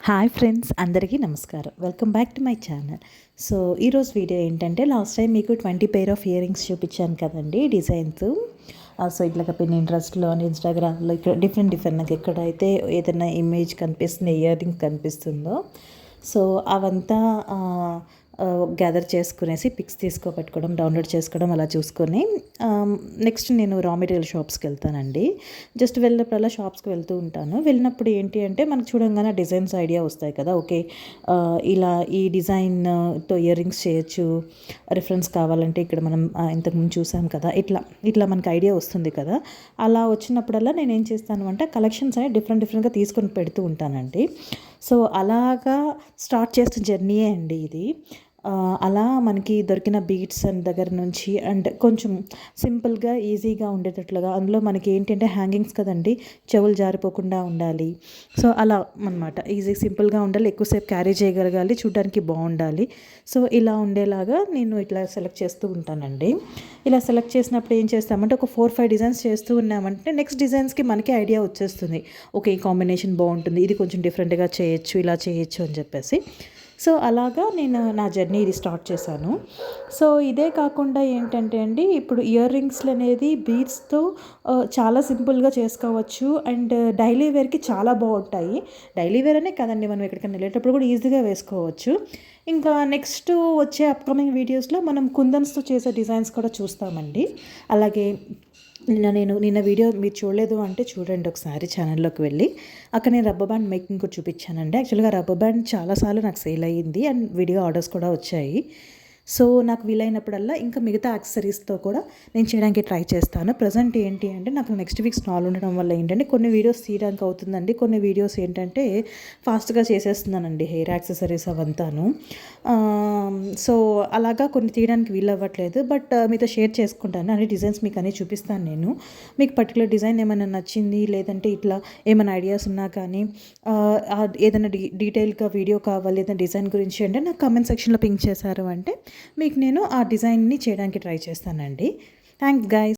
Hi friends, అందరికీ నమస్కారం. Welcome back to my channel. So ఈరోజు వీడియో ఏంటంటే, లాస్ట్ టైం మీకు 20 పెయిర్ ఆఫ్ ఇయర్ రింగ్స్ చూపించాను కదండి, డిజైన్స్. సో ఇట్లా ఇంట్రెస్ట్లో ఇన్స్టాగ్రామ్లో ఇక్కడ డిఫరెంట్ నాకు ఎక్కడైతే ఏదైనా ఇమేజ్ కనిపిస్తుంది, ఇయర్ రింగ్ కనిపిస్తుందో, సో అవంతా గ్యాదర్ చేసుకునేసి పిక్స్ పెట్టుకోవడం, డౌన్లోడ్ చేసుకోవడం అలా చూసుకొని నెక్స్ట్ నేను రా మెటీరియల్ షాప్స్కి వెళ్తానండి. జస్ట్ వెళ్ళినప్పుడల్లా షాప్స్కి వెళ్తూ ఉంటాను. వెళ్ళినప్పుడు ఏంటి అంటే, మనకు చూడంగానే డిజైన్స్ ఐడియా వస్తాయి కదా. ఓకే, ఇలా ఈ డిజైన్తో ఇయర్ రింగ్స్ చేయొచ్చు, రిఫరెన్స్ కావాలంటే ఇక్కడ మనం ఇంతకుముందు చూసాం కదా, ఇట్లా మనకు ఐడియా వస్తుంది కదా. అలా వచ్చినప్పుడల్లా నేను ఏం చేస్తాను అంటే, కలెక్షన్స్ అనేవి డిఫరెంట్గా తీసుకొని పెడుతూ ఉంటానండి. సో అలాగా స్టార్ట్ చేసిన జర్నీయే అండి ఇది. అలా మనకి దొరికిన బీట్స్ అండ్ దగ్గర నుంచి అండ్ కొంచెం సింపుల్గా ఈజీగా ఉండేటట్లుగా, అందులో మనకి ఏంటంటే హ్యాంగింగ్స్ కదండి, చెవులు జారిపోకుండా ఉండాలి. సో అలా అనమాట, ఈజీ సింపుల్గా ఉండాలి, ఎక్కువసేపు క్యారీ చేయగలగాలి, చూడడానికి బాగుండాలి. సో ఇలా ఉండేలాగా నేను ఇట్లా సెలెక్ట్ చేస్తూ ఉంటానండి. ఇలా సెలెక్ట్ చేసినప్పుడు ఏం చేస్తామంటే, ఒక 4-5 డిజైన్స్ చేస్తూ ఉన్నామంటే నెక్స్ట్ డిజైన్స్కి మనకే ఐడియా వచ్చేస్తుంది. ఓకే, ఈ కాంబినేషన్ బాగుంటుంది, ఇది కొంచెం డిఫరెంట్గా చేయొచ్చు, ఇలా చేయొచ్చు అని చెప్పేసి. సో అలాగా నేను నా జర్నీ ఇది స్టార్ట్ చేశాను. సో ఇదే కాకుండా ఏంటంటే అండి, ఇప్పుడు ఇయర్ రింగ్స్లు అనేది బీడ్స్తో చాలా సింపుల్గా చేసుకోవచ్చు అండ్ డైలీ వేర్కి చాలా బాగుంటాయి. డైలీ వేర్ అనే కదండి, మనం ఎక్కడికైనా వెళ్ళేటప్పుడు కూడా ఈజీగా వేసుకోవచ్చు. ఇంకా నెక్స్ట్ వచ్చే అప్కమింగ్ వీడియోస్లో మనం కుందన్స్తో చేసే డిజైన్స్ కూడా చూస్తామండి. అలాగే నిన్న వీడియో మీరు చూడలేదు అంటే చూడండి ఒకసారి ఛానల్లోకి వెళ్ళి. అక్కడ నేను రబ్బర్ బ్యాండ్ మేకింగ్ కూడా చూపించానండి. యాక్చువల్గా రబ్బర్ బ్యాండ్ చాలాసార్లు నాకు సేల్ అయ్యింది అండ్ వీడియో ఆర్డర్స్ కూడా వచ్చాయి. సో నాకు వీలైనప్పుడల్లా ఇంకా మిగతా యాక్సెసరీస్తో కూడా నేను చేయడానికి ట్రై చేస్తాను. ప్రజెంట్ ఏంటి అంటే, నాకు నెక్స్ట్ వీక్ స్టాల్ ఉండడం వల్ల ఏంటంటే కొన్ని వీడియోస్ తీయడానికి అవుతుందండి, కొన్ని వీడియోస్ ఏంటంటే ఫాస్ట్గా చేసేస్తున్నానండి, హెయిర్ యాక్సెసరీస్ అవంతాను. సో అలాగా కొన్ని తీయడానికి వీలవ్వట్లేదు, బట్ మీతో షేర్ చేసుకుంటాను. అన్ని డిజైన్స్ మీకు అన్నీ చూపిస్తాను నేను. మీకు పర్టికులర్ డిజైన్ ఏమైనా నచ్చింది, లేదంటే ఇట్లా ఏమైనా ఐడియాస్ ఉన్నా కానీ, ఏదైనా డీటెయిల్గా వీడియో కావాలి, ఏదైనా డిజైన్ గురించి అంటే నాకు కామెంట్ సెక్షన్లో పింక్ చేశారు అంటే మీకు నేను ఆ డిజైన్ని చేయడానికి ట్రై చేస్తానండి. Thanks guys.